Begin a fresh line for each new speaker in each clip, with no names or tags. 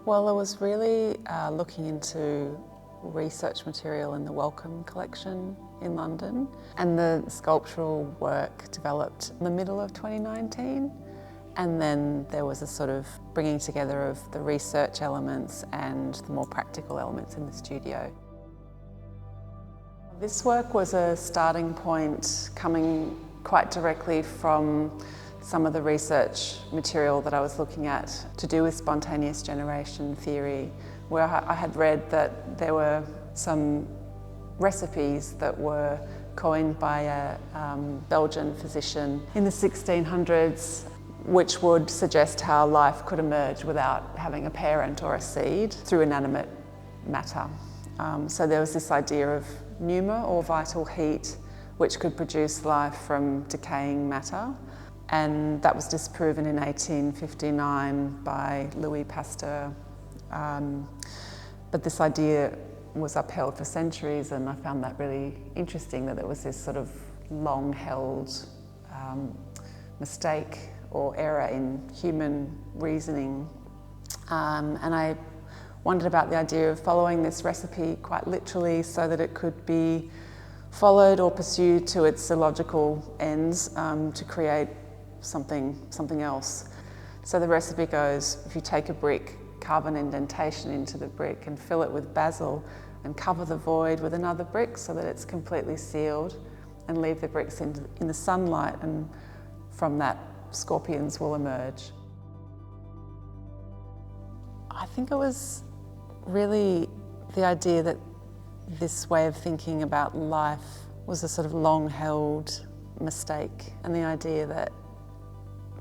Well, I was really looking into research material in the Wellcome collection in London, and the sculptural work developed in the middle of 2019, and then there was a sort of bringing together of the research elements and the more practical elements in the studio. This work was a starting point coming quite directly from some of the research material that I was looking at to do with spontaneous generation theory, where I had read that there were some recipes that were coined by a Belgian physician in the 1600s, which would suggest how life could emerge without having a parent or a seed through inanimate matter. So there was this idea of pneuma, or vital heat, which could produce life from decaying matter. And that was disproven in 1859 by Louis Pasteur. But this idea was upheld for centuries, and I found that really interesting, that there was this sort of long-held mistake or error in human reasoning. And I wondered about the idea of following this recipe quite literally so that it could be followed or pursued to its illogical ends to create something else. So the recipe goes, if you take a brick, carve an indentation into the brick and fill it with basil and cover the void with another brick so that it's completely sealed, and leave the bricks in the sunlight, and from that scorpions will emerge. I think it was really the idea that this way of thinking about life was a sort of long-held mistake, and the idea that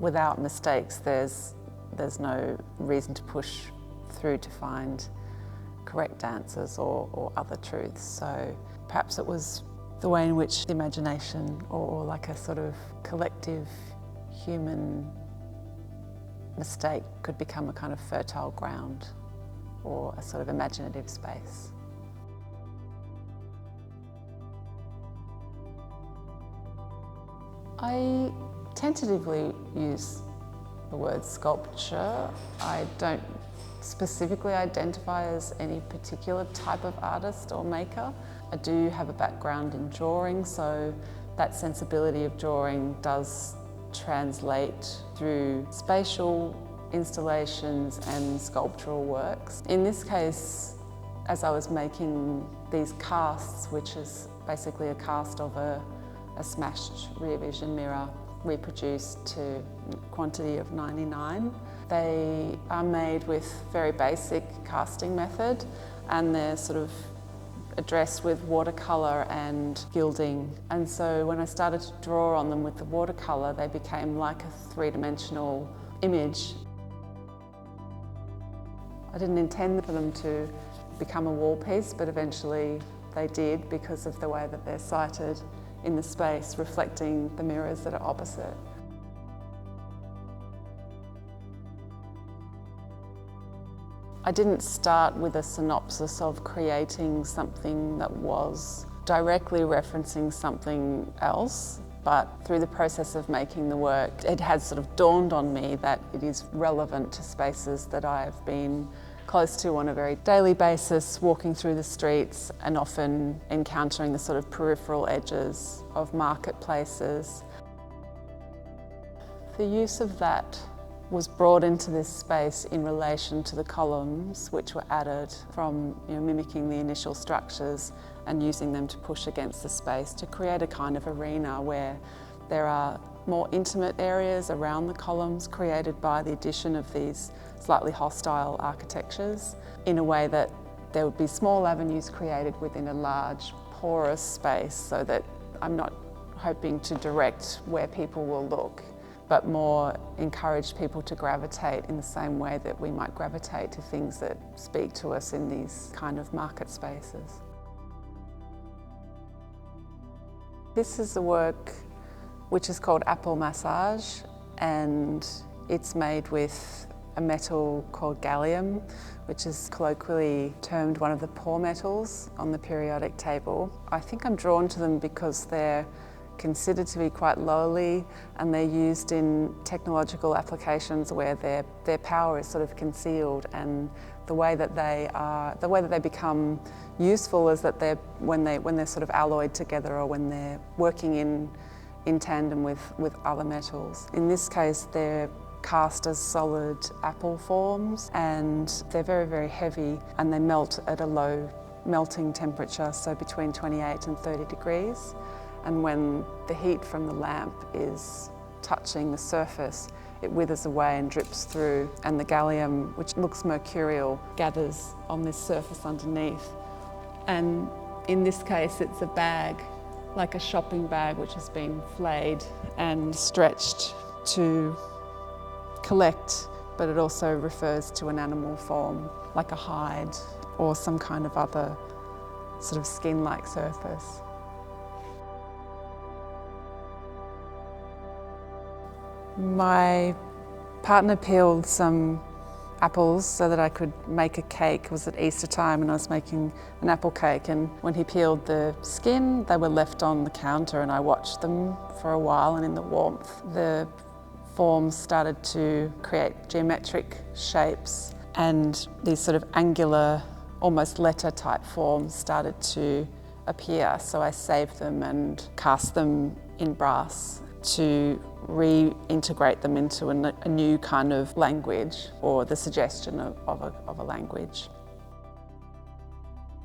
without mistakes there's no reason to push through to find correct answers or other truths. So perhaps it was the way in which the imagination, or like a sort of collective human mistake, could become a kind of fertile ground or a sort of imaginative space. I tentatively use the word sculpture. I don't specifically identify as any particular type of artist or maker. I do have a background in drawing, so that sensibility of drawing does translate through spatial installations and sculptural works. In this case, as I was making these casts, which is basically a cast of a smashed rear vision mirror reproduced to a quantity of 99. They are made with very basic casting method, and they're sort of addressed with watercolour and gilding. And so when I started to draw on them with the watercolour, they became like a three-dimensional image. I didn't intend for them to become a wall piece, but eventually they did, because of the way that they're sited in the space, reflecting the mirrors that are opposite. I didn't start with a synopsis of creating something that was directly referencing something else, but through the process of making the work, it has sort of dawned on me that it is relevant to spaces that I've been close to on a very daily basis, walking through the streets and often encountering the sort of peripheral edges of marketplaces. The use of that was brought into this space in relation to the columns, which were added from mimicking the initial structures and using them to push against the space to create a kind of arena where there are more intimate areas around the columns created by the addition of these slightly hostile architectures, in a way that there would be small avenues created within a large porous space, so that I'm not hoping to direct where people will look, but more encourage people to gravitate in the same way that we might gravitate to things that speak to us in these kind of market spaces. This is a work which is called Apple Massage, and it's made with a metal called gallium, which is colloquially termed one of the poor metals on the periodic table. I think I'm drawn to them because they're considered to be quite lowly, and they're used in technological applications where their power is sort of concealed, and the way that they become useful is that when they're sort of alloyed together, or when they're working in tandem with other metals. In this case, they're cast as solid apple forms, and they're very, very heavy, and they melt at a low melting temperature, so between 28 and 30 degrees. And when the heat from the lamp is touching the surface, it withers away and drips through, and the gallium, which looks mercurial, gathers on this surface underneath. And in this case, it's a bag, like a shopping bag, which has been flayed and stretched to collect, but it also refers to an animal form, like a hide or some kind of other sort of skin-like surface. My partner peeled some apples so that I could make a cake. It was at Easter time and I was making an apple cake, and when he peeled the skin, they were left on the counter, and I watched them for a while, and in the warmth the forms started to create geometric shapes, and these sort of angular, almost letter type forms started to appear. So I saved them and cast them in brass to reintegrate them into a new kind of language, or the suggestion of a language.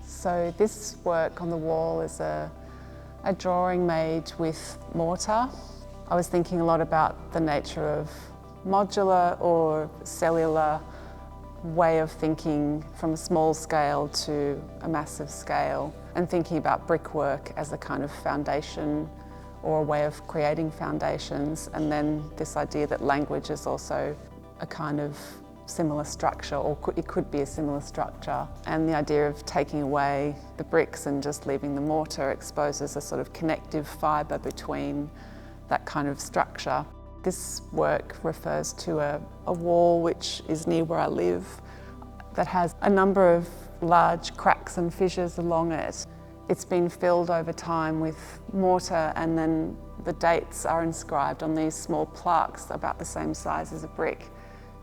So this work on the wall is a drawing made with mortar. I was thinking a lot about the nature of modular or cellular way of thinking from a small scale to a massive scale, and thinking about brickwork as a kind of foundation or a way of creating foundations, and then this idea that language is also a kind of similar structure, or it could be a similar structure, and the idea of taking away the bricks and just leaving the mortar exposes a sort of connective fibre between that kind of structure. This work refers to a wall which is near where I live that has a number of large cracks and fissures along it. It's been filled over time with mortar, and then the dates are inscribed on these small plaques about the same size as a brick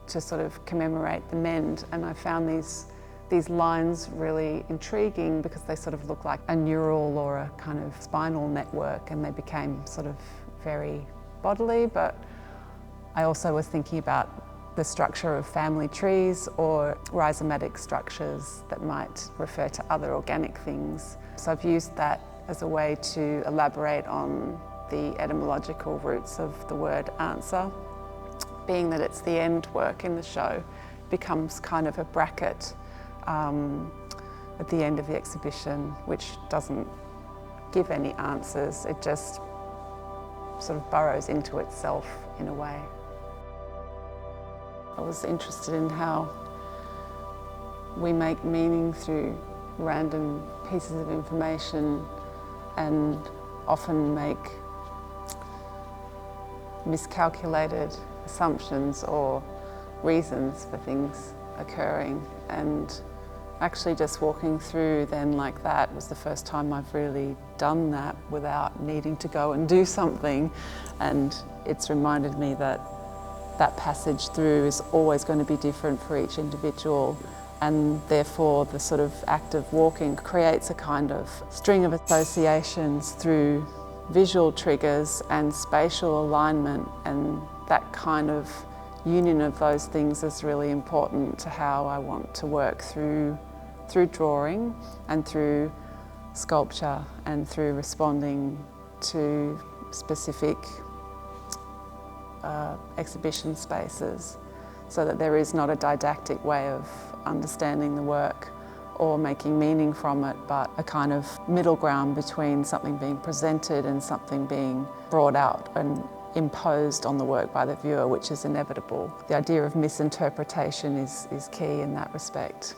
to sort of commemorate the mend. And I found these lines really intriguing because they sort of look like a neural or a kind of spinal network, and they became sort of very bodily, but I also was thinking about the structure of family trees or rhizomatic structures that might refer to other organic things. So I've used that as a way to elaborate on the etymological roots of the word answer. Being that it's the end work in the show, becomes kind of a bracket at the end of the exhibition, which doesn't give any answers. It just sort of burrows into itself in a way. I was interested in how we make meaning through random pieces of information, and often make miscalculated assumptions or reasons for things occurring. And actually just walking through then like that was the first time I've really done that without needing to go and do something. And it's reminded me that that passage through is always going to be different for each individual, and therefore the sort of act of walking creates a kind of string of associations through visual triggers and spatial alignment, and that kind of union of those things is really important to how I want to work through drawing and through sculpture and through responding to specific exhibition spaces, so that there is not a didactic way of understanding the work or making meaning from it, but a kind of middle ground between something being presented and something being brought out and imposed on the work by the viewer, which is inevitable. The idea of misinterpretation is key in that respect.